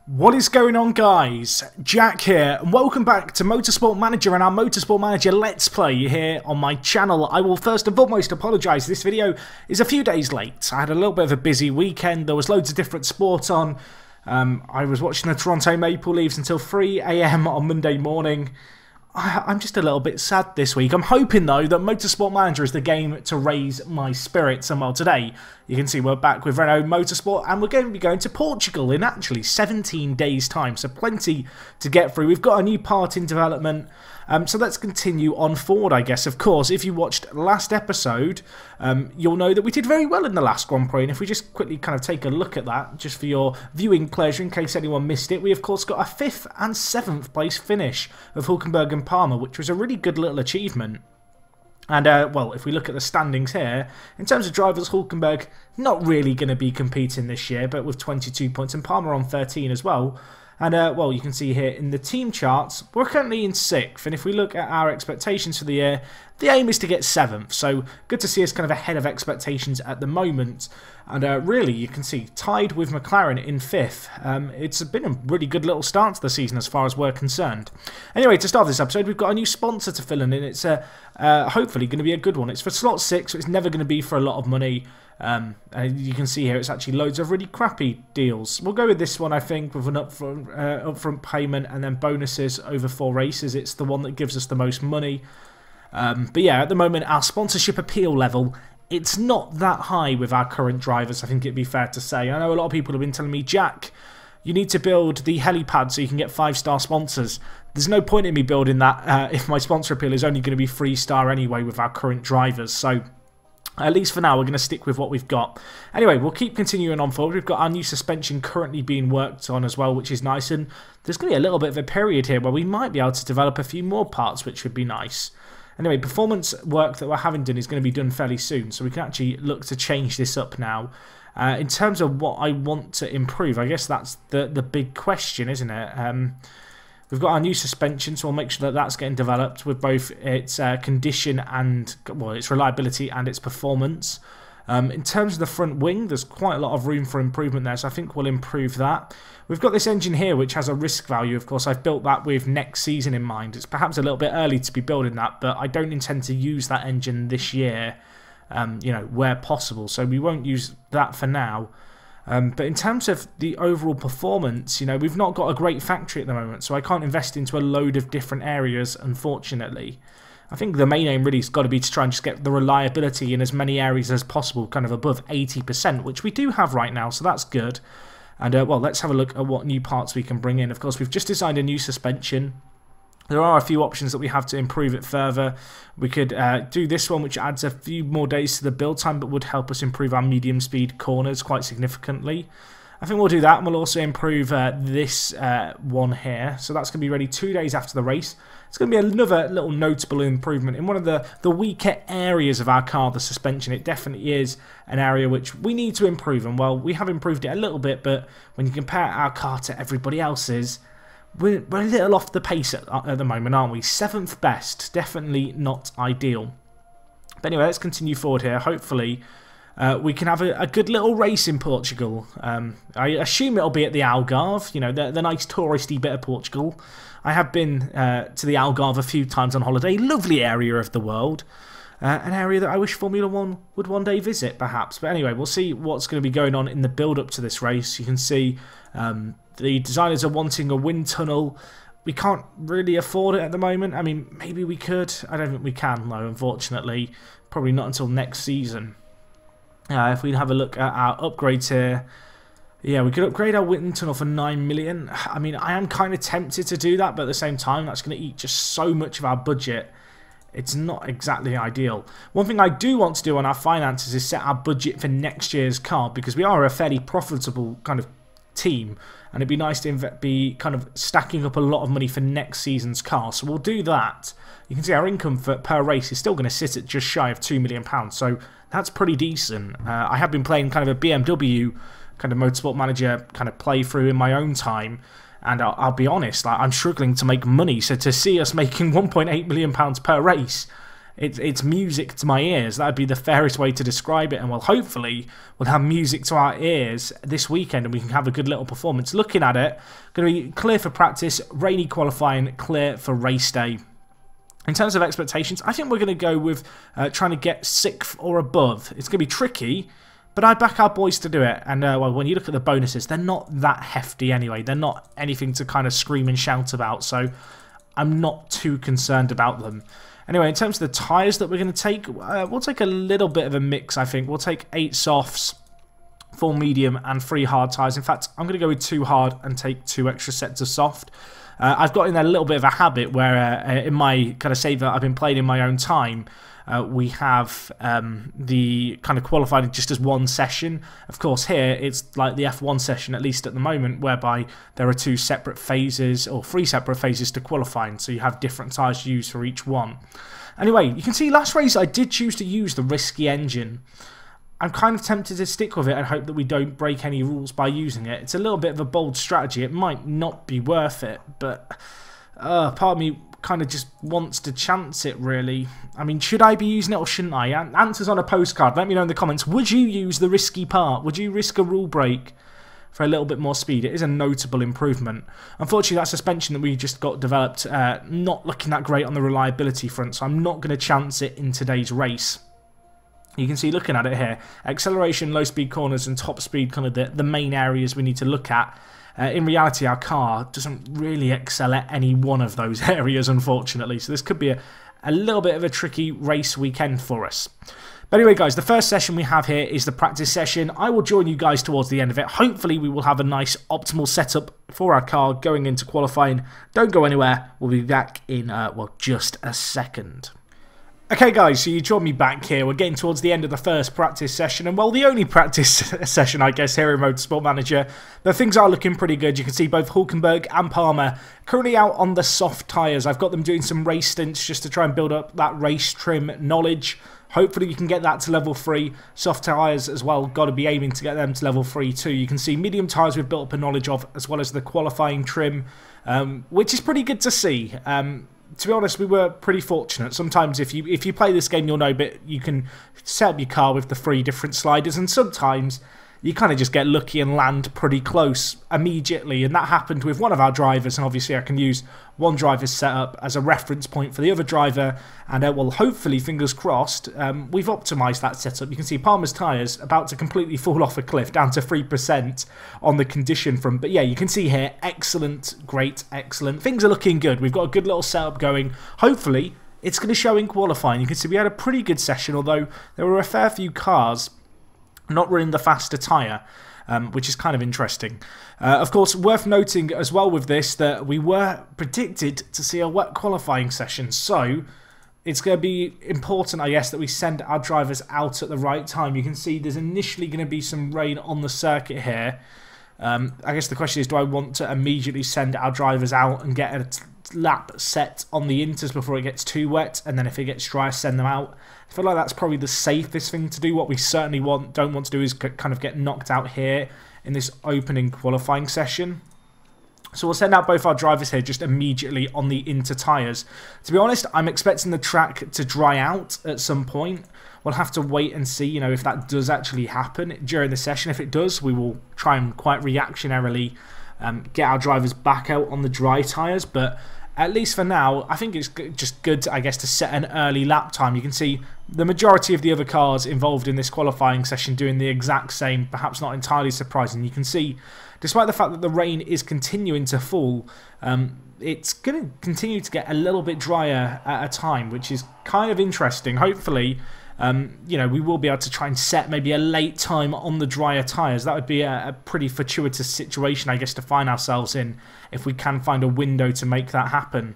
What is going on, guys? Jack here, and welcome back to Motorsport Manager and our Motorsport Manager Let's Play here on my channel. I will first and foremost apologise, this video is a few days late. I had a little bit of a busy weekend, there was loads of different sport on. I was watching the Toronto Maple Leafs until 3 AM on Monday morning. I'm just a little bit sad this week. I'm hoping, though, that Motorsport Manager is the game to raise my spirits. And, well, today, you can see we're back with Renault Motorsport, and we're going to be going to Portugal in actually 17 days' time. So plenty to get through. We've got a new part in development, so let's continue on forward, I guess. Of course, if you watched last episode, you'll know that we did very well in the last Grand Prix. And if we just quickly kind of take a look at that, just for your viewing pleasure, in case anyone missed it, we, of course, got a 5th and 7th place finish of Hulkenberg and Palmer, which was a really good little achievement. And, well, if we look at the standings here, in terms of drivers, Hulkenberg not really going to be competing this year, but with 22 points, and Palmer on 13 as well. And, well, you can see here in the team charts, we're currently in 6th, and if we look at our expectations for the year, the aim is to get 7th, so good to see us kind of ahead of expectations at the moment. And really, you can see, tied with McLaren in 5th. It's been a really good little start to the season as far as we're concerned. Anyway, to start this episode, we've got a new sponsor to fill in, and it's hopefully going to be a good one. It's for slot 6, so it's never going to be for a lot of money. You can see here it's actually loads of really crappy deals. We'll go with this one, I think, with an upfront payment and then bonuses over 4 races. It's the one that gives us the most money. But yeah, at the moment, our sponsorship appeal level, it's not that high with our current drivers, I think it'd be fair to say. I know a lot of people have been telling me, Jack, you need to build the helipad so you can get 5-star sponsors. There's no point in me building that if my sponsor appeal is only going to be 3-star anyway with our current drivers. So at least for now, we're going to stick with what we've got. Anyway, we'll keep continuing on forward. We've got our new suspension currently being worked on as well, which is nice. And there's going to be a little bit of a period here where we might be able to develop a few more parts, which would be nice. Anyway, performance work that we're having done is going to be done fairly soon, so we can actually look to change this up now. In terms of what I want to improve, I guess that's the big question, isn't it? We've got our new suspension, so we'll make sure that that's getting developed with both its condition and, well, its reliability and its performance. In terms of the front wing, there's quite a lot of room for improvement there, so I think we'll improve that. We've got this engine here, which has a risk value. Of course, I've built that with next season in mind. It's perhaps a little bit early to be building that, but I don't intend to use that engine this year, you know, where possible, so we won't use that for now. But in terms of the overall performance, you know, we've not got a great factory at the moment, so I can't invest into a load of different areas, unfortunately. I think the main aim really has got to be to try and just get the reliability in as many areas as possible, kind of above 80%, which we do have right now, so that's good. And, well, let's have a look at what new parts we can bring in. Of course, we've just designed a new suspension. There are a few options that we have to improve it further. We could do this one, which adds a few more days to the build time, but would help us improve our medium speed corners quite significantly. I think we'll do that, and we'll also improve this one here. So that's going to be ready 2 days after the race. It's going to be another little notable improvement in one of the weaker areas of our car, the suspension. It definitely is an area which we need to improve, and well, we have improved it a little bit, but when you compare our car to everybody else's, we're a little off the pace at the moment, aren't we? 7th best, definitely not ideal. But anyway, let's continue forward here. Hopefully, we can have a good little race in Portugal. I assume it'll be at the Algarve, you know, the nice touristy bit of Portugal. I have been to the Algarve a few times on holiday. Lovely area of the world. An area that I wish Formula 1 would one day visit, perhaps. But anyway, we'll see what's going to be going on in the build-up to this race. You can see the designers are wanting a wind tunnel. We can't really afford it at the moment. I mean, maybe we could. I don't think we can, though, unfortunately. Probably not until next season. If we have a look at our upgrades here, yeah, we could upgrade our wind tunnel for 9 million. I mean, I am kind of tempted to do that, but at the same time, that's going to eat just so much of our budget. It's not exactly ideal. One thing I do want to do on our finances is set our budget for next year's car, because we are a fairly profitable kind of team, and it'd be nice to be kind of stacking up a lot of money for next season's car. So we'll do that. You can see our income per race is still going to sit at just shy of £2 million, so that's pretty decent. I have been playing kind of a BMW kind of Motorsport Manager kind of playthrough in my own time, and I'll be honest, like, I'm struggling to make money. So to see us making £1.8 million per race, it's music to my ears. That would be the fairest way to describe it. And well, hopefully we'll have music to our ears this weekend and we can have a good little performance. Looking at it, going to be clear for practice, rainy qualifying, clear for race day. In terms of expectations, I think we're going to go with trying to get 6th or above. It's going to be tricky, but I back our boys to do it. And well, when you look at the bonuses, they're not that hefty anyway. They're not anything to kind of scream and shout about, so I'm not too concerned about them. Anyway, in terms of the tyres that we're going to take, we'll take a little bit of a mix, I think. We'll take 8 softs, 4 medium, and 3 hard tyres. In fact, I'm going to go with 2 hard and take 2 extra sets of soft. I've got in there a little bit of a habit where in my kind of save that I've been playing in my own time, we have the kind of qualifying just as one session. Of course, here it's like the F1 session, at least at the moment, whereby there are 2 separate phases or 3 separate phases to qualifying, so you have different tyres used for each one. Anyway, you can see last race I did choose to use the risky engine. I'm kind of tempted to stick with it and hope that we don't break any rules by using it. It's a little bit of a bold strategy. It might not be worth it, but part of me kind of just wants to chance it, really. I mean, should I be using it or shouldn't I? Answers on a postcard. Let me know in the comments. Would you use the risky part? Would you risk a rule break for a little bit more speed? It is a notable improvement. Unfortunately, that suspension that we just got developed, not looking that great on the reliability front, so I'm not going to chance it in today's race. You can see, looking at it here, acceleration, low speed corners and top speed, kind of the main areas we need to look at. In reality, our car doesn't really excel at any one of those areas, unfortunately. So this could be a little bit of a tricky race weekend for us. But anyway, guys, the first session we have here is the practice session. I will join you guys towards the end of it. Hopefully, we will have a nice optimal setup for our car going into qualifying. Don't go anywhere. We'll be back in, well, just a second. Okay guys, so you join me back here. We're getting towards the end of the first practice session, and well, the only practice session, I guess, here in Motorsport Manager. But things are looking pretty good. You can see both Hulkenberg and Palmer currently out on the soft tyres. I've got them doing some race stints just to try and build up that race trim knowledge. Hopefully you can get that to level 3. Soft tyres as well, got to be aiming to get them to level 3 too. You can see medium tyres we've built up a knowledge of, as well as the qualifying trim, which is pretty good to see. To be honest, we were pretty fortunate. Sometimes if you play this game, you'll know, but you can set up your car with the 3 different sliders, and sometimes you kind of just get lucky and land pretty close immediately, and that happened with one of our drivers, and obviously I can use one driver's setup as a reference point for the other driver, and well, hopefully, fingers crossed, we've optimised that setup. You can see Palmer's tyres about to completely fall off a cliff, down to 3% on the condition front, but yeah, you can see here, excellent, great, excellent. Things are looking good. We've got a good little setup going. Hopefully, it's going to show in qualifying. You can see we had a pretty good session, although there were a fair few cars not running the faster tyre, which is kind of interesting. Of course, worth noting as well with this that we were predicted to see a wet qualifying session, so it's going to be important, I guess, that we send our drivers out at the right time. You can see there's initially going to be some rain on the circuit here. I guess the question is, do I want to immediately send our drivers out and get a lap set on the inters before it gets too wet, and then if it gets dry, send them out? I feel like that's probably the safest thing to do. What we certainly don't want to do is kind of get knocked out here in this opening qualifying session. So we'll send out both our drivers here just immediately on the inter tyres. To be honest, I'm expecting the track to dry out at some point. We'll have to wait and see, you know, if that does actually happen during the session. If it does, we will try and quite reactionarily get our drivers back out on the dry tyres, but at least for now, I think it's just good, I guess, to set an early lap time. You can see the majority of the other cars involved in this qualifying session doing the exact same, perhaps not entirely surprising. You can see, despite the fact that the rain is continuing to fall, it's going to continue to get a little bit drier at a time, which is kind of interesting. Hopefully, you know, we will be able to try and set maybe a late time on the drier tyres. That would be a pretty fortuitous situation, I guess, to find ourselves in if we can find a window to make that happen.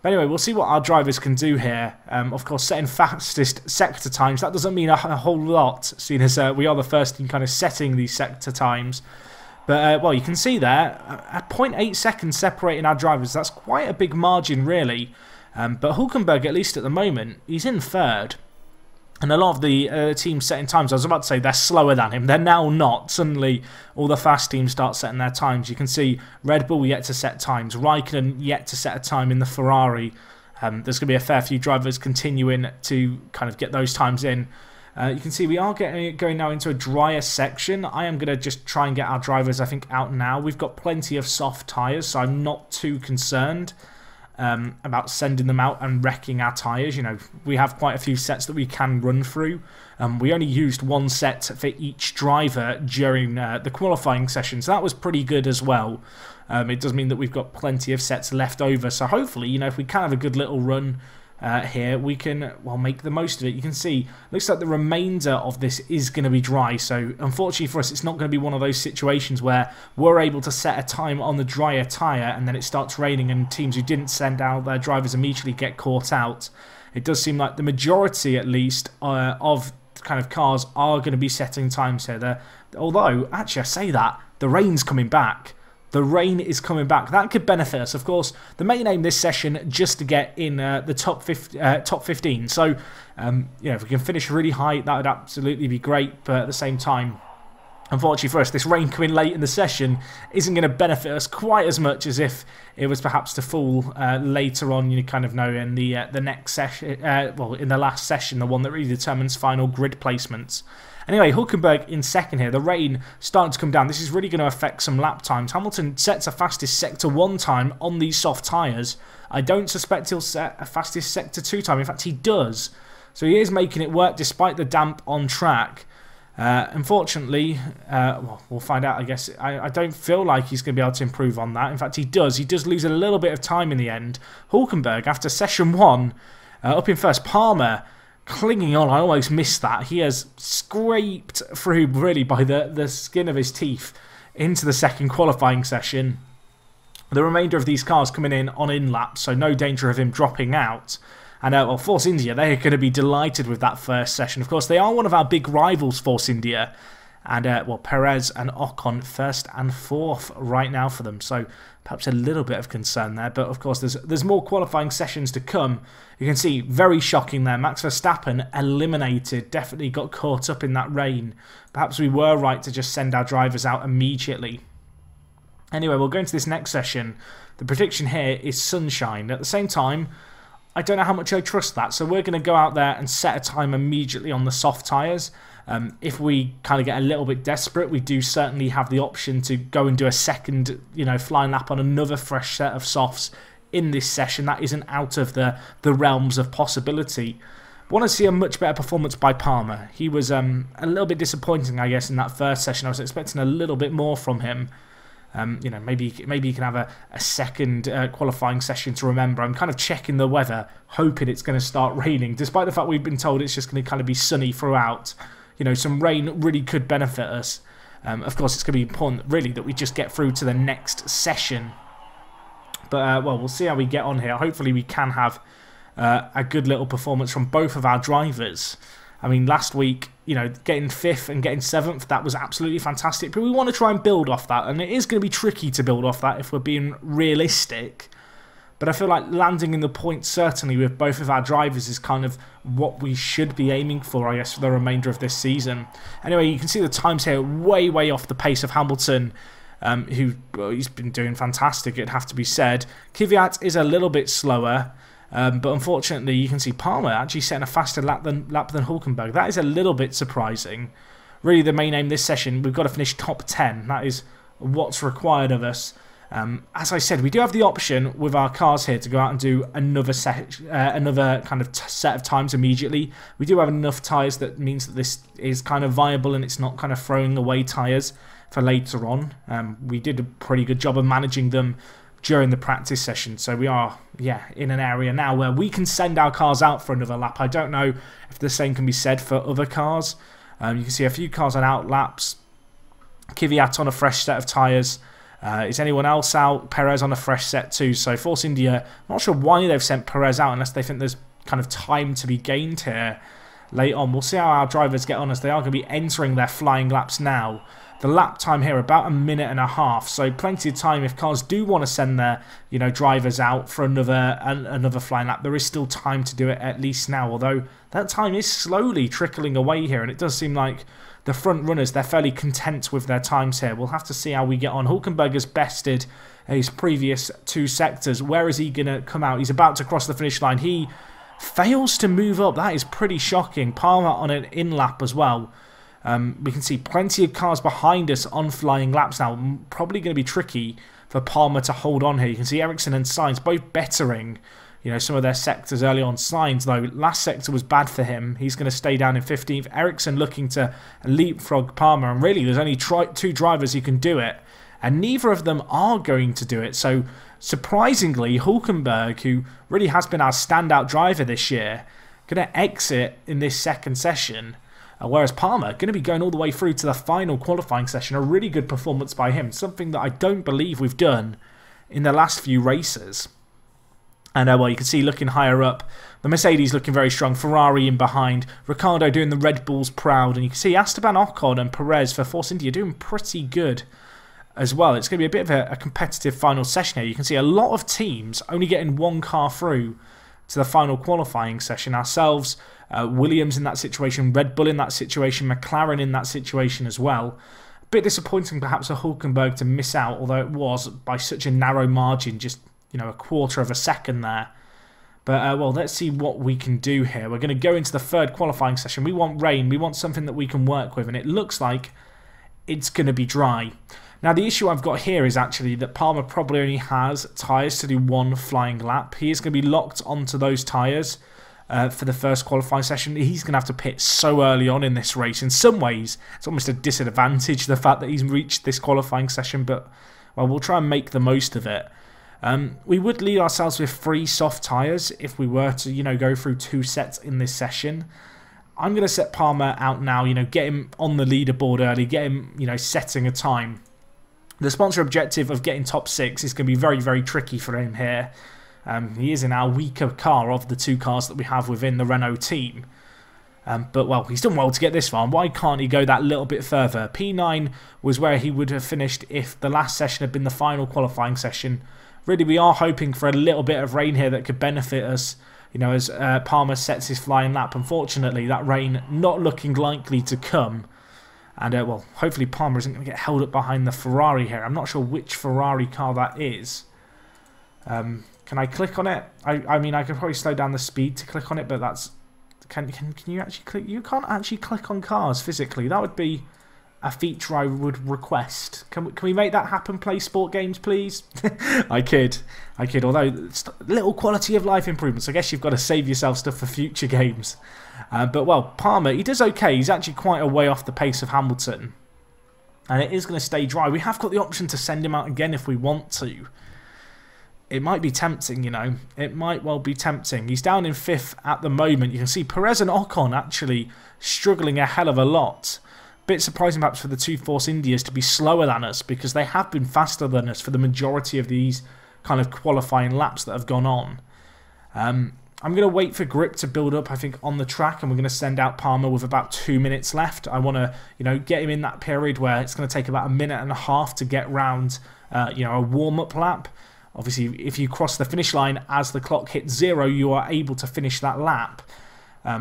But anyway, we'll see what our drivers can do here. Of course, setting fastest sector times, that doesn't mean a whole lot, seeing as we are the first in kind of setting these sector times. But, well, you can see there, at 0.8 seconds separating our drivers. That's quite a big margin, really. But Hulkenberg, at least at the moment, he's in third. And a lot of the teams setting times, I was about to say they're slower than him. They're now not. Suddenly, all the fast teams start setting their times. You can see Red Bull yet to set times. Raikkonen yet to set a time in the Ferrari. There's going to be a fair few drivers continuing to kind of get those times in. You can see we are going now into a drier section. I am going to just try and get our drivers, I think, out now. We've got plenty of soft tyres, so I'm not too concerned about sending them out and wrecking our tyres. You know, we have quite a few sets that we can run through. We only used one set for each driver during the qualifying session, so that was pretty good as well. It does mean that we've got plenty of sets left over, so hopefully, you know, if we can have a good little run here, we can, well, make the most of it. You can see, looks like the remainder of this is going to be dry, so unfortunately for us, it's not going to be one of those situations where we're able to set a time on the drier tyre and then it starts raining and teams who didn't send out their drivers immediately get caught out. It does seem like the majority, at least, of kind of cars are going to be setting times here. Although, actually, I say that, the rain's coming back. The rain is coming back. That could benefit us. Of course, the main aim this session just to get in the top 15. So, you know, if we can finish really high, that would absolutely be great. But at the same time, unfortunately for us, this rain coming late in the session isn't going to benefit us quite as much as if it was perhaps to fall later on. You kind of know in the next session, well, in the last session, the one that really determines final grid placements. Anyway, Hulkenberg in second here. The rain starting to come down. This is really going to affect some lap times. Hamilton sets a fastest Sector 1 time on these soft tyres. I don't suspect he'll set a fastest Sector 2 time. In fact, he does. So he is making it work despite the damp on track. Unfortunately, well, we'll find out, I guess. I don't feel like he's going to be able to improve on that. In fact, he does. He does lose a little bit of time in the end. Hulkenberg, after session 1, up in first. Palmer clinging on. I almost missed that. He has scraped through really by the skin of his teeth into the second qualifying session. The remainder of these cars coming in on in-laps, so no danger of him dropping out. And well, Force India, they're going to be delighted with that first session. Of course, they are one of our big rivals, Force India. And, well, Perez and Ocon first and fourth right now for them. So perhaps a little bit of concern there. But, of course, there's more qualifying sessions to come. You can see, very shocking there. Max Verstappen eliminated, definitely got caught up in that rain. Perhaps we were right to just send our drivers out immediately. Anyway, we'll go into this next session. The prediction here is sunshine. At the same time, I don't know how much I trust that. So we're going to go out there and set a time immediately on the soft tyres. If we kind of get a little bit desperate, we do certainly have the option to go and do a second, you know, flying lap on another fresh set of softs in this session. That isn't out of the realms of possibility. Want to see a much better performance by Palmer. He was a little bit disappointing, I guess, in that first session. I was expecting a little bit more from him. You know, maybe you can have a second qualifying session to remember. I'm kind of checking the weather, hoping it's going to start raining, despite the fact we've been told it's just going to kind of be sunny throughout. You know, some rain really could benefit us. Of course, it's going to be important, really, that we just get through to the next session. But, well, we'll see how we get on here. Hopefully we can have a good little performance from both of our drivers. I mean, last week, you know, getting 5th and getting 7th, that was absolutely fantastic. But we want to try and build off that. And it is going to be tricky to build off that if we're being realistic. But I feel like landing in the points, certainly, with both of our drivers is kind of what we should be aiming for, I guess, for the remainder of this season. Anyway, you can see the times here way, way off the pace of Hamilton, who, well, he's been doing fantastic, it'd have to be said. Kvyat is a little bit slower, but unfortunately, you can see Palmer actually setting a faster lap than Hulkenberg. That is a little bit surprising. Really, the main aim this session, we've got to finish top 10. That is what's required of us. As I said, we do have the option with our cars here to go out and do another kind of set of times immediately. We do have enough tyres that means that this is kind of viable and it's not kind of throwing away tyres for later on. We did a pretty good job of managing them during the practice session, so we are, yeah, in an area now where we can send our cars out for another lap. I don't know if the same can be said for other cars. You can see a few cars on out laps. Kvyat on a fresh set of tyres. Is anyone else out? Perez on a fresh set too. So Force India, I'm not sure why they've sent Perez out unless they think there's kind of time to be gained here late on. We'll see how our drivers get on as they are going to be entering their flying laps now. The lap time here, about 1.5 minutes, so plenty of time if cars do want to send their, you know, drivers out for another flying lap. There is still time to do it at least now, although that time is slowly trickling away here, and it does seem like the front runners, they're fairly content with their times here. We'll have to see how we get on. Hulkenberg has bested his previous 2 sectors. Where is he going to come out? He's about to cross the finish line. He fails to move up. That is pretty shocking. Palmer on an in-lap as well. We can see plenty of cars behind us on flying laps now. Probably going to be tricky for Palmer to hold on here. You can see Ericsson and Sainz both bettering, you know, some of their sectors early on. Sainz, though, last sector was bad for him. He's going to stay down in 15th. Ericsson looking to leapfrog Palmer. And really, there's only 2 drivers who can do it. And neither of them are going to do it. So, surprisingly, Hulkenberg, who really has been our standout driver this year, going to exit in this second session. Whereas Palmer going to be going all the way through to the final qualifying session. A really good performance by him. Something that I don't believe we've done in the last few races. And well, you can see looking higher up, the Mercedes looking very strong, Ferrari in behind, Ricciardo doing the Red Bulls proud, and you can see Esteban Ocon and Perez for Force India doing pretty good as well. It's going to be a bit of a competitive final session here. You can see a lot of teams only getting 1 car through to the final qualifying session. Ourselves, Williams in that situation, Red Bull in that situation, McLaren in that situation as well. A bit disappointing perhaps for Hulkenberg to miss out, although it was by such a narrow margin, just, you know, a quarter of a second there. But, well, let's see what we can do here. We're going to go into the 3rd qualifying session. We want rain. We want something that we can work with, and it looks like it's going to be dry. Now, the issue I've got here is actually that Palmer probably only has tyres to do 1 flying lap. He is going to be locked onto those tyres for the first qualifying session. He's going to have to pit so early on in this race. In some ways, it's almost a disadvantage, the fact that he's reached this qualifying session, but, well, we'll try and make the most of it. We would lead ourselves with 3 soft tyres if we were to, you know, go through 2 sets in this session. I'm going to set Palmer out now, you know, get him on the leaderboard early, get him, you know, setting a time. The sponsor objective of getting top 6 is going to be very, very tricky for him here. He is in our weaker car of the 2 cars that we have within the Renault team. But, well, he's done well to get this far. Why can't he go that little bit further? P9 was where he would have finished if the last session had been the final qualifying session. Really, we are hoping for a little bit of rain here that could benefit us, you know, as Palmer sets his flying lap. Unfortunately, that rain not looking likely to come. And, well, hopefully Palmer isn't going to get held up behind the Ferrari here. I'm not sure which Ferrari car that is. Can I click on it? I mean, I could probably slow down the speed to click on it, but that's... Can you actually click? You can't actually click on cars physically. That would be a feature I would request. Can we make that happen, Play Sport Games, please? I kid. Although, it's little quality of life improvements. I guess you've got to save yourself stuff for future games. But, well, Palmer, he does okay. He's actually quite a way off the pace of Hamilton. And it is going to stay dry. We have got the option to send him out again if we want to. It might be tempting, you know. It might well be tempting. He's down in 5th at the moment. You can see Perez and Ocon actually struggling a hell of a lot. Bit surprising perhaps for the 2 Force Indias to be slower than us, because they have been faster than us for the majority of these kind of qualifying laps that have gone on. I'm going to wait for grip to build up, I think, on the track, and we're going to send out Palmer with about 2 minutes left. I want to, you know, get him in that period where it's going to take about 1.5 minutes to get round, you know, a warm-up lap. Obviously, if you cross the finish line as the clock hits 0, you are able to finish that lap.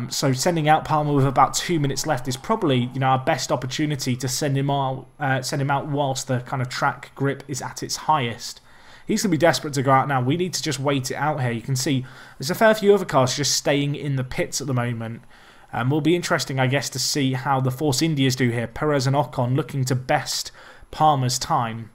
So sending out Palmer with about 2 minutes left is probably, you know, our best opportunity to send him out whilst the kind of track grip is at its highest. He's going to be desperate to go out now. We need to just wait it out here. You can see there's a fair few other cars just staying in the pits at the moment. Will be interesting, I guess, to see how the Force Indias do here. Perez and Ocon looking to best Palmer's time.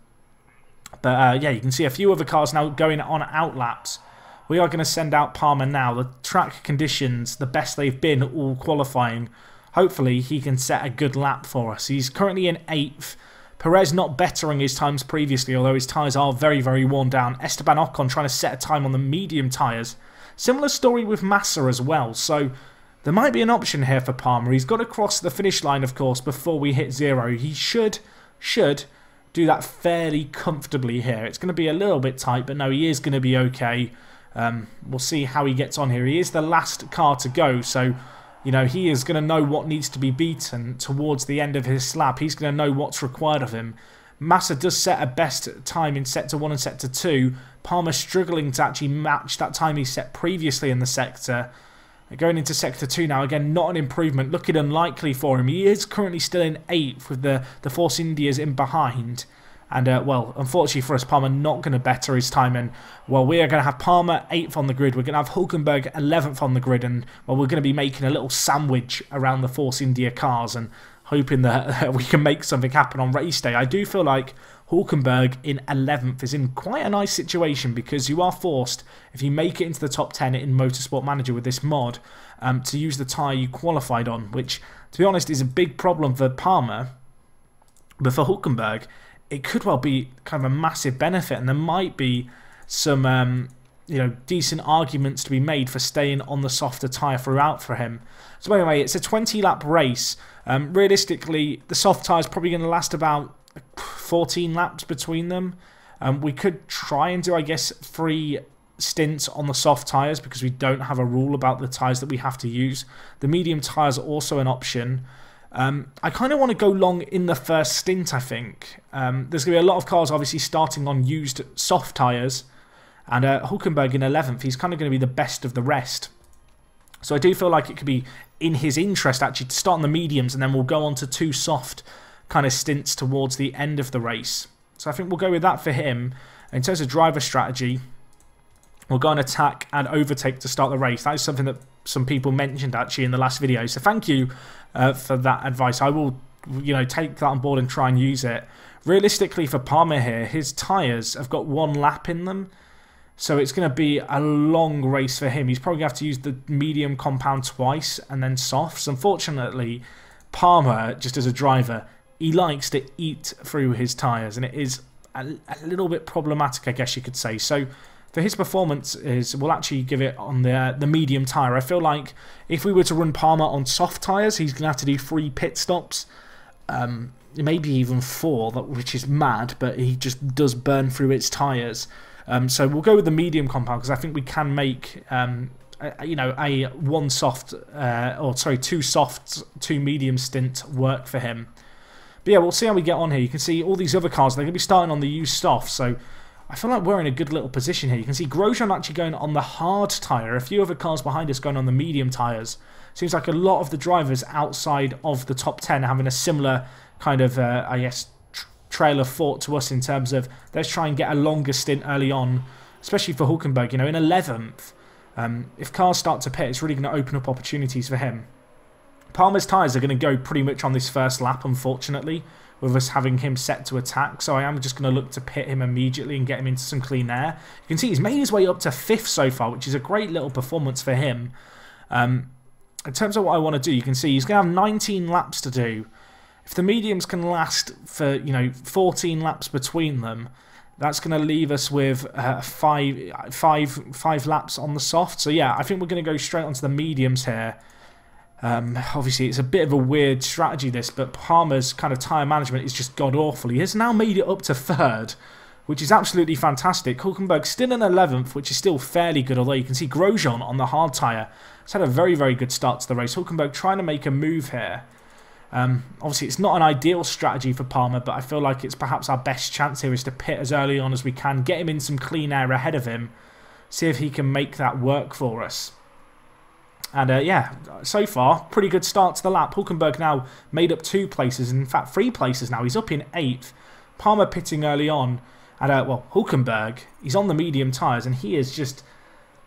But, yeah, you can see a few other cars now going on out laps. We are going to send out Palmer now. The track conditions, the best they've been all qualifying. Hopefully he can set a good lap for us. He's currently in 8th. Perez not bettering his times previously, although his tyres are very, very worn down. Esteban Ocon trying to set a time on the medium tyres. Similar story with Massa as well. So there might be an option here for Palmer. He's got to cross the finish line, of course, before we hit 0. He should do that fairly comfortably here. It's going to be a little bit tight, but no, he is going to be okay. We'll see how he gets on here. He is the last car to go, so, you know, he is going to know what needs to be beaten towards the end of his lap. He's going to know what's required of him. Massa does set a best time in Sector 1 and Sector 2. Palmer struggling to actually match that time he set previously in the sector. Going into Sector 2 now, again, not an improvement. Looking unlikely for him. He is currently still in 8th with the Force Indias in behind. And, well, unfortunately for us, Palmer not going to better his time. And, well, we are going to have Palmer 8th on the grid. We're going to have Hulkenberg 11th on the grid. And, well, we're going to be making a little sandwich around the Force India cars and hoping that we can make something happen on race day. I do feel like Hulkenberg in 11th is in quite a nice situation, because you are forced, if you make it into the top 10 in Motorsport Manager with this mod, to use the tyre you qualified on, which, to be honest, is a big problem for Palmer. But for Hulkenberg, it could well be kind of a massive benefit, and there might be some you know, decent arguments to be made for staying on the softer tyre throughout for him. So anyway, it's a 20-lap race. Realistically, the soft tyre is probably going to last about 14 laps between them. We could try and do, I guess, 3 stints on the soft tyres, because we don't have a rule about the tyres that we have to use. The medium tyres are also an option. I kind of want to go long in the first stint, I think. There's going to be a lot of cars obviously starting on used soft tyres, and Hulkenberg in 11th, he's kind of going to be the best of the rest. So I do feel like it could be in his interest actually to start on the mediums, and then we'll go on to 2 soft kind of stints towards the end of the race. So I think we'll go with that for him. In terms of driver strategy, we'll go on attack and overtake to start the race. That is something that some people mentioned actually in the last video. So thank you for that advice. I will, you know, take that on board and try and use it. Realistically for Palmer here, his tyres have got 1 lap in them. So it's going to be a long race for him. He's probably going to have to use the medium compound twice and then softs. Unfortunately, Palmer, just as a driver, he likes to eat through his tyres, and it is a little bit problematic, I guess you could say. So for his performance, we'll actually give it on the medium tyre. I feel like if we were to run Palmer on soft tyres, he's going to have to do 3 pit stops, maybe even 4, which is mad, but he just does burn through its tyres. So we'll go with the medium compound, because I think we can make you know, a 2 soft, 2 medium stint work for him. But yeah, we'll see how we get on here. You can see all these other cars, they're going to be starting on the used soft, so I feel like we're in a good little position here. You can see Grosjean actually going on the hard tyre, a few other cars behind us going on the medium tyres. Seems like a lot of the drivers outside of the top 10 are having a similar kind of, I guess, trail of thought to us in terms of let's try and get a longer stint early on, especially for Hulkenberg, you know, in 11th. If cars start to pit, it's really going to open up opportunities for him. Palmer's tyres are going to go pretty much on this first lap, unfortunately, with us having him set to attack. So I am just going to look to pit him immediately and get him into some clean air. You can see he's made his way up to 5th so far, which is a great little performance for him. In terms of what I want to do, you can see he's going to have 19 laps to do. If the mediums can last for, you know, 14 laps between them, that's going to leave us with 5 laps on the soft. So yeah, I think we're going to go straight onto the mediums here. Obviously, it's a bit of a weird strategy this, but Palmer's kind of tyre management is just god-awful. He has now made it up to 3rd, which is absolutely fantastic. Hulkenberg still in 11th, which is still fairly good, although you can see Grosjean on the hard tyre has had a very, very good start to the race. Hulkenberg trying to make a move here. Obviously, it's not an ideal strategy for Palmer, but I feel like it's perhaps our best chance here is to pit as early on as we can, get him in some clean air ahead of him, see if he can make that work for us. And yeah, so far, pretty good start to the lap. Hulkenberg now made up 2 places, in fact 3 places now. He's up in 8th. Palmer pitting early on. And, well, Hulkenberg, he's on the medium tyres, and he has just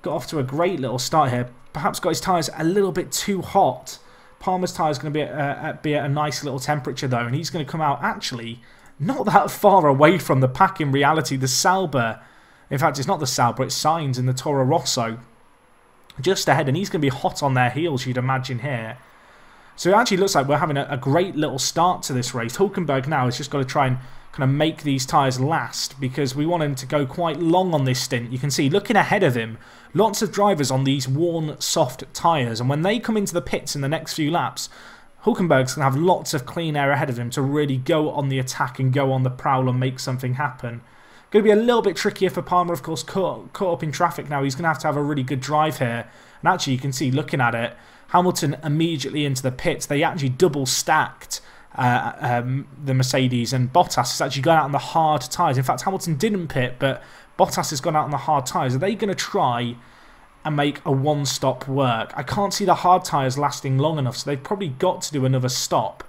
got off to a great little start here. Perhaps got his tyres a little bit too hot. Palmer's tyre is going to be at a nice little temperature, though, and he's going to come out, actually, not that far away from the pack in reality. The Sauber, in fact, it's not the Sauber, it's Sainz in the Toro Rosso, just ahead, and he's going to be hot on their heels, you'd imagine here. So it actually looks like we're having a great little start to this race. Hulkenberg now has just got to try and kind of make these tyres last, because we want him to go quite long on this stint. You can see, looking ahead of him, lots of drivers on these worn soft tyres, and when they come into the pits in the next few laps, Hulkenberg's going to have lots of clean air ahead of him to really go on the attack and go on the prowl and make something happen. Going to be a little bit trickier for Palmer, of course, caught up in traffic now. He's going to have a really good drive here. And actually, you can see, looking at it, Hamilton immediately into the pits. They actually double stacked the Mercedes, and Bottas has actually gone out on the hard tyres. In fact, Hamilton didn't pit, but Bottas has gone out on the hard tyres. Are they going to try and make a one-stop work? I can't see the hard tyres lasting long enough, so they've probably got to do another stop.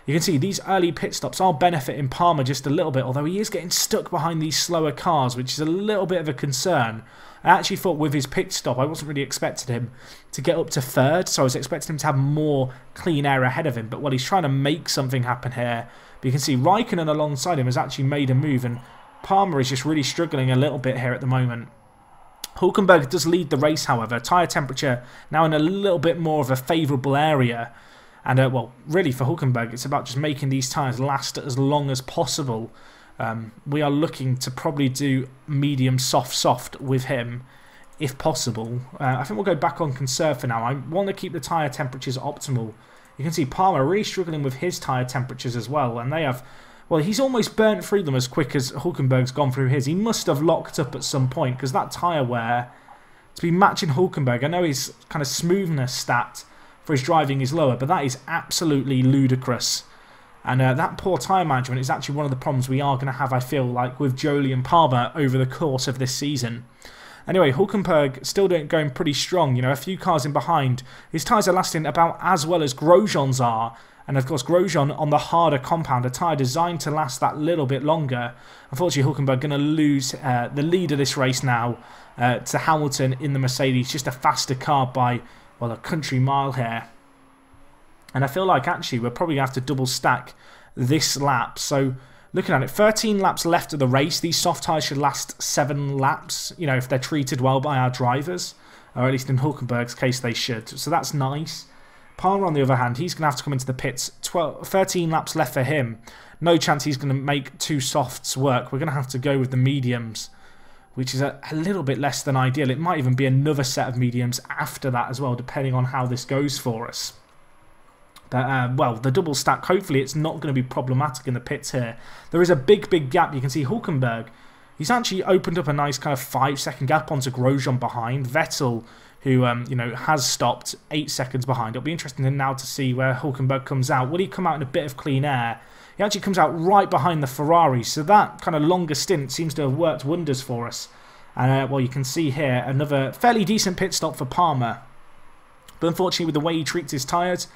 You can see these early pit stops are benefiting Palmer just a little bit, although he is getting stuck behind these slower cars, which is a little bit of a concern. I actually thought with his pit stop, I wasn't really expecting him to get up to third, so I was expecting him to have more clean air ahead of him. But he's trying to make something happen here. But you can see Raikkonen alongside him has actually made a move, and Palmer is just really struggling a little bit here at the moment. Hulkenberg does lead the race, however. Tyre temperature now in a little bit more of a favourable area. And, well, really for Hulkenberg, it's about just making these tyres last as long as possible. We are looking to probably do medium soft with him, if possible. I think we'll go back on conserve for now. I want to keep the tyre temperatures optimal. You can see Palmer really struggling with his tyre temperatures as well. And they have... Well, he's almost burnt through them as quick as Hulkenberg's gone through his. He must have locked up at some point, because that tyre wear, to be matching Hulkenberg, I know his kind of smoothness stat for his driving is lower, but that is absolutely ludicrous. And that poor tyre management is actually one of the problems we are going to have, I feel like, with Jolie and Palmer over the course of this season. Anyway, Hulkenberg still going pretty strong, you know, a few cars in behind. His tyres are lasting about as well as Grosjean's are. And of course, Grosjean on the harder compound, a tyre designed to last that little bit longer. Unfortunately, Hulkenberg going to lose the lead of this race now to Hamilton in the Mercedes. Just a faster car by, well, a country mile here. And I feel like actually we're probably going to have to double stack this lap. So looking at it, 13 laps left of the race. These soft tyres should last 7 laps, you know, if they're treated well by our drivers. Or at least in Hulkenberg's case they should. So that's nice. Palmer, on the other hand, he's going to have to come into the pits. 13 laps left for him. No chance he's going to make 2 softs work. We're going to have to go with the mediums, which is a little bit less than ideal. It might even be another set of mediums after that as well, depending on how this goes for us. But, well, the double stack, hopefully it's not going to be problematic in the pits here. There is a big gap. You can see Hulkenberg, he's actually opened up a nice kind of 5-second gap onto Grosjean behind. Vettel, who you know, has stopped 8 seconds behind. It'll be interesting now to see where Hulkenberg comes out. Will he come out in a bit of clean air? He actually comes out right behind the Ferrari, so that kind of longer stint seems to have worked wonders for us. And well, you can see here another fairly decent pit stop for Palmer. But unfortunately, with the way he treats his tyres,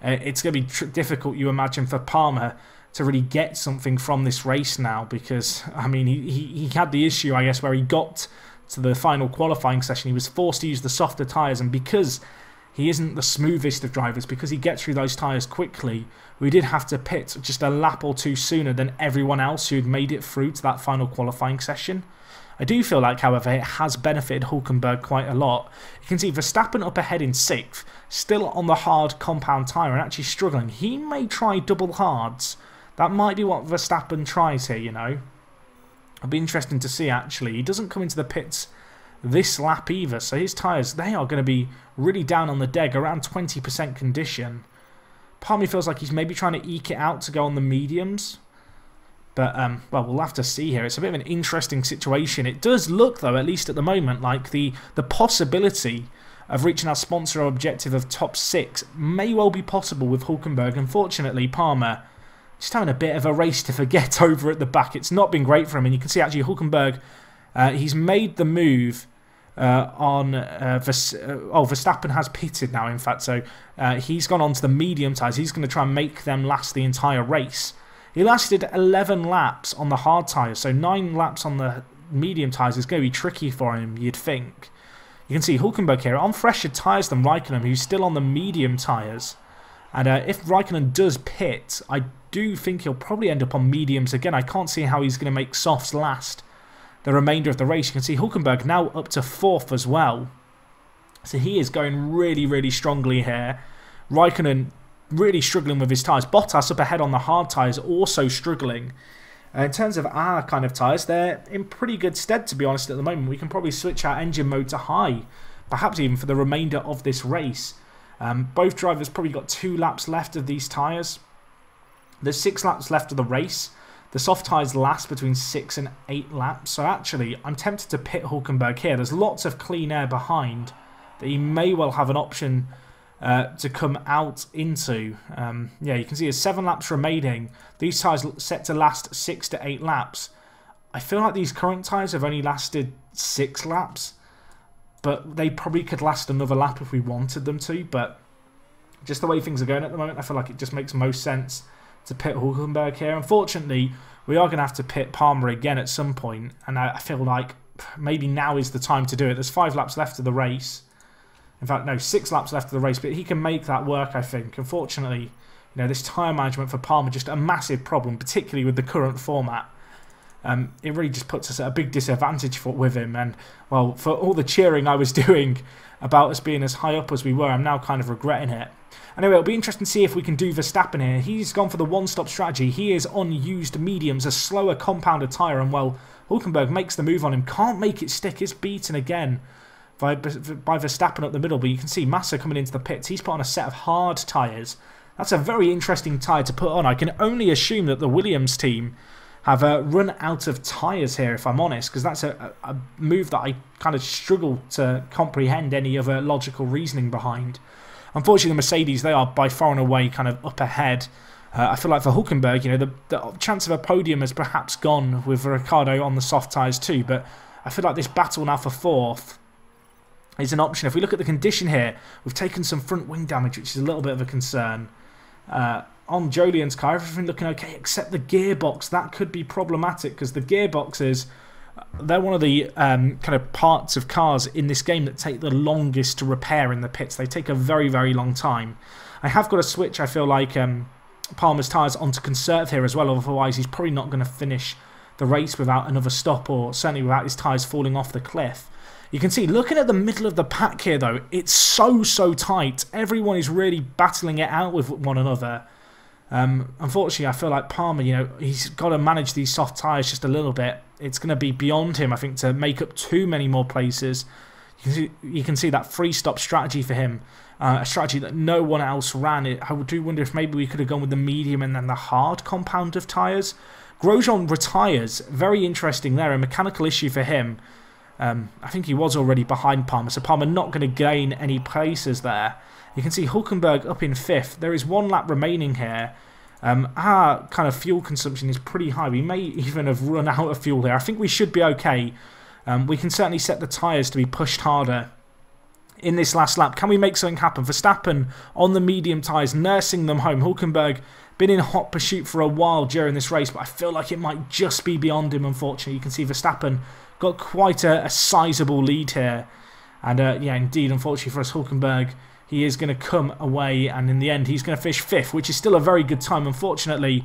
it's going to be difficult, you imagine, for Palmer to really get something from this race now, because, I mean, he had the issue, I guess, where he got to the final qualifying session. He was forced to use the softer tyres, and because he isn't the smoothest of drivers, because he gets through those tyres quickly, we did have to pit just a lap or 2 sooner than everyone else who had made it through to that final qualifying session. I do feel like, however, it has benefited Hulkenberg quite a lot. You can see Verstappen up ahead in 6th, still on the hard compound tyre and actually struggling. He may try double hards. That might be what Verstappen tries here, you know. It'll be interesting to see, actually. He doesn't come into the pits this lap either, so his tyres, they are going to be really down on the deg, around 20% condition. Part of me feels like he's maybe trying to eke it out to go on the mediums. But, well, we'll have to see here. It's a bit of an interesting situation. It does look, though, at least at the moment, like the possibility of reaching our sponsor objective of top 6 may well be possible with Hulkenberg. Unfortunately, Palmer just having a bit of a race to forget over at the back. It's not been great for him, and you can see actually Hulkenberg, he's made the move on Verstappen has pitted now, in fact, so he's gone on to the medium tyres. He's going to try and make them last the entire race. He lasted 11 laps on the hard tyres, so 9 laps on the medium tyres is going to be tricky for him, you'd think. You can see Hulkenberg here on fresher tyres than Raikkonen, who's still on the medium tyres. And if Raikkonen does pit, I do think he'll probably end up on mediums again. I can't see how he's going to make softs last the remainder of the race. You can see Hulkenberg now up to 4th as well. So he is going really strongly here. Raikkonen really struggling with his tyres. Bottas up ahead on the hard tyres, also struggling. In terms of our kind of tyres, they're in pretty good stead, to be honest, at the moment. We can probably switch our engine mode to high, perhaps even for the remainder of this race. Both drivers probably got 2 laps left of these tyres. There's 6 laps left of the race. The soft tyres last between 6 and 8 laps. So actually, I'm tempted to pit Hulkenberg here. There's lots of clean air behind that he may well have an option to come out into. Yeah, you can see there's 7 laps remaining. These tyres set to last 6 to 8 laps. I feel like these current tyres have only lasted 6 laps, but they probably could last another lap if we wanted them to. But just the way things are going at the moment, I feel like it just makes most sense to pit Hulkenberg here. Unfortunately, we are going to have to pit Palmer again at some point, and I feel like maybe now is the time to do it. There's 5 laps left of the race. In fact, no, 6 laps left of the race, but he can make that work, I think. Unfortunately, you know, this tyre management for Palmer, just a massive problem, particularly with the current format. It really just puts us at a big disadvantage with him. And, well, for all the cheering I was doing about us being as high up as we were, I'm now kind of regretting it. Anyway, it'll be interesting to see if we can do Verstappen here. He's gone for the one-stop strategy. He is on used mediums, a slower compounded tyre, and, well, Hulkenberg makes the move on him. Can't make it stick. Is beaten again by Verstappen up the middle, but you can see Massa coming into the pits. He's put on a set of hard tyres. That's a very interesting tyre to put on. I can only assume that the Williams team have run out of tyres here, if I'm honest, because that's a move that I kind of struggle to comprehend any other logical reasoning behind. Unfortunately, the Mercedes, they are by far and away kind of up ahead. I feel like for Hulkenberg, you know, the chance of a podium has perhaps gone with Ricciardo on the soft tyres too, but I feel like this battle now for 4th is an option. If we look at the condition here, we've taken some front wing damage, which is a little bit of a concern. On Jolien's car, everything looking okay except the gearbox. That could be problematic because the gearboxes, they're one of the kind of parts of cars in this game that take the longest to repair in the pits. They take a very, very long time. I have got to switch, I feel like, Palmer's tyres onto conserve here as well, otherwise he's probably not going to finish the race without another stop, or certainly without his tyres falling off the cliff. You can see, looking at the middle of the pack here though, it's so tight. Everyone is really battling it out with one another. Unfortunately, I feel like Palmer, you know, he's got to manage these soft tyres just a little bit. It's going to be beyond him, I think, to make up too many more places. You can see that free-stop strategy for him, a strategy that no one else ran. I do wonder if maybe we could have gone with the medium and then the hard compound of tyres. Grosjean retires. Very interesting there, a mechanical issue for him. I think he was already behind Palmer, so Palmer not going to gain any places there. You can see Hulkenberg up in 5th. There is 1 lap remaining here. Our kind of fuel consumption is pretty high. We may even have run out of fuel here. I think we should be okay. We can certainly set the tyres to be pushed harder in this last lap. Can we make something happen? Verstappen on the medium tyres, nursing them home. Hulkenberg been in hot pursuit for a while during this race, but I feel like it might just be beyond him, unfortunately. You can see Verstappen got quite a sizable lead here. And yeah, indeed, unfortunately for us, Hulkenberg, he is going to come away, and in the end, he's going to finish 5th, which is still a very good time. Unfortunately,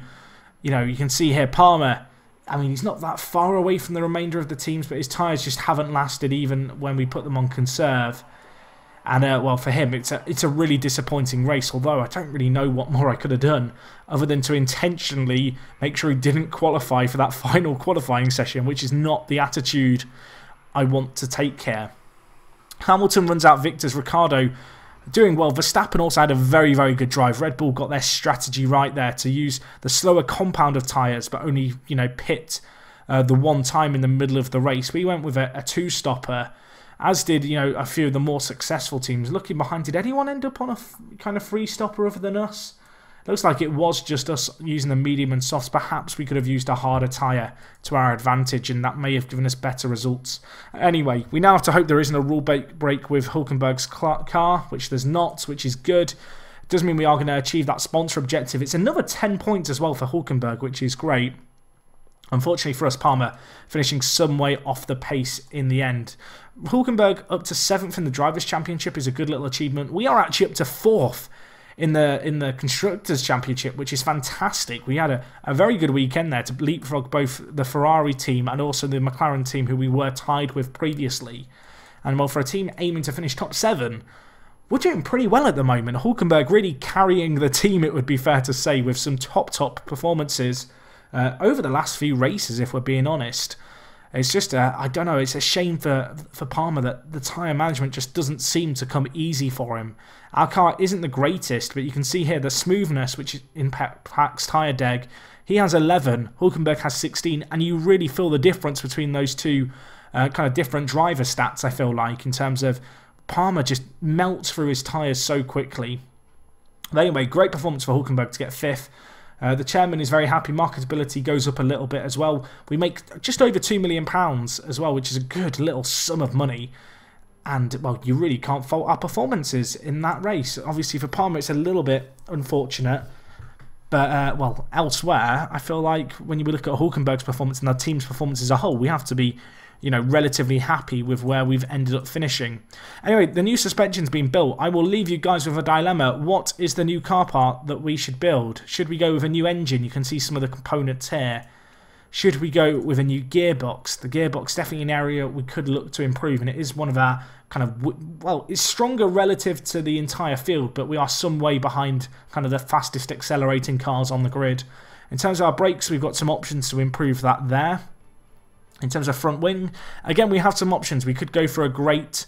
you know, you can see here, Palmer, I mean, he's not that far away from the remainder of the teams, but his tyres just haven't lasted even when we put them on conserve. And, well, for him, it's a really disappointing race, although I don't really know what more I could have done other than to intentionally make sure he didn't qualify for that final qualifying session, which is not the attitude I want to take here. Hamilton runs out victors. Ricciardo doing well. Verstappen also had a very, very good drive. Red Bull got their strategy right there to use the slower compound of tyres, but only, you know, pit the one time in the middle of the race. We went with a two-stopper, as did, you know, a few of the more successful teams. Looking behind, did anyone end up on a kind of free stopper other than us? Looks like it was just us using the medium and softs. Perhaps we could have used a harder tyre to our advantage, and that may have given us better results. Anyway, we now have to hope there isn't a rule break with Hulkenberg's car, which there's not, which is good. It does mean we are going to achieve that sponsor objective. It's another 10 points as well for Hulkenberg, which is great. Unfortunately for us, Palmer finishing some way off the pace in the end. Hulkenberg up to 7th in the Drivers' Championship is a good little achievement. We are actually up to 4th in the Constructors' Championship, which is fantastic. We had a very good weekend there to leapfrog both the Ferrari team and also the McLaren team, who we were tied with previously. And well, for a team aiming to finish top 7, we're doing pretty well at the moment. Hulkenberg really carrying the team, it would be fair to say, with some top performances over the last few races, if we're being honest. It's just, I don't know, it's a shame for Palmer that the tyre management just doesn't seem to come easy for him. Our car isn't the greatest, but you can see here the smoothness, which impacts tyre deg. He has 11, Hulkenberg has 16, and you really feel the difference between those two kind of different driver stats, I feel like, in terms of Palmer just melts through his tyres so quickly. But anyway, great performance for Hulkenberg to get 5th. The chairman is very happy. Marketability goes up a little bit as well. We make just over £2 million as well, which is a good little sum of money. And, well, you really can't fault our performances in that race. Obviously, for Palmer, it's a little bit unfortunate. But, well, elsewhere, I feel like when you look at Hulkenberg's performance and our team's performance as a whole, we have to be, you know, relatively happy with where we've ended up finishing. Anyway, the new suspension's been built. I will leave you guys with a dilemma. What is the new car part that we should build? Should we go with a new engine? You can see some of the components here. Should we go with a new gearbox? The gearbox definitely an area we could look to improve, and it is one of our kind of, well, it's stronger relative to the entire field, but we are some way behind kind of the fastest accelerating cars on the grid. In terms of our brakes, we've got some options to improve that there. In terms of front wing, again, we have some options. We could go for a great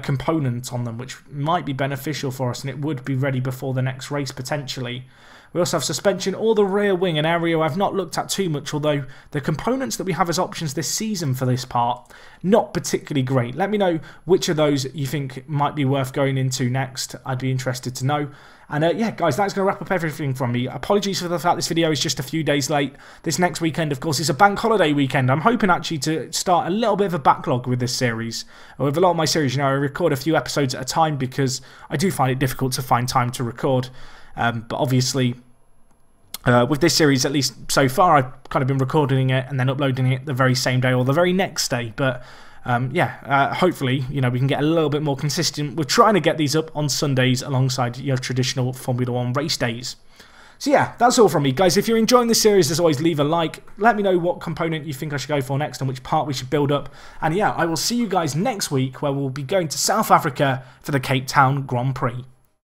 component on them, which might be beneficial for us, and it would be ready before the next race potentially. We also have suspension or the rear wing, an area I've not looked at too much, although the components that we have as options this season for this part, not particularly great. Let me know which of those you think might be worth going into next. I'd be interested to know. And yeah, guys, that's going to wrap up everything from me. Apologies for the fact this video is just a few days late. This next weekend, of course, is a bank holiday weekend. I'm hoping actually to start a little bit of a backlog with this series. With a lot of my series, you know, I record a few episodes at a time because I do find it difficult to find time to record. But obviously, with this series, at least so far, I've kind of been recording it and then uploading it the very same day or the very next day. But yeah, hopefully, you know, we can get a little bit more consistent. We're trying to get these up on Sundays alongside your traditional Formula 1 race days. So yeah, that's all from me, guys. If you're enjoying this series, as always, leave a like. Let me know what component you think I should go for next and which part we should build up. And yeah, I will see you guys next week where we'll be going to South Africa for the Cape Town Grand Prix.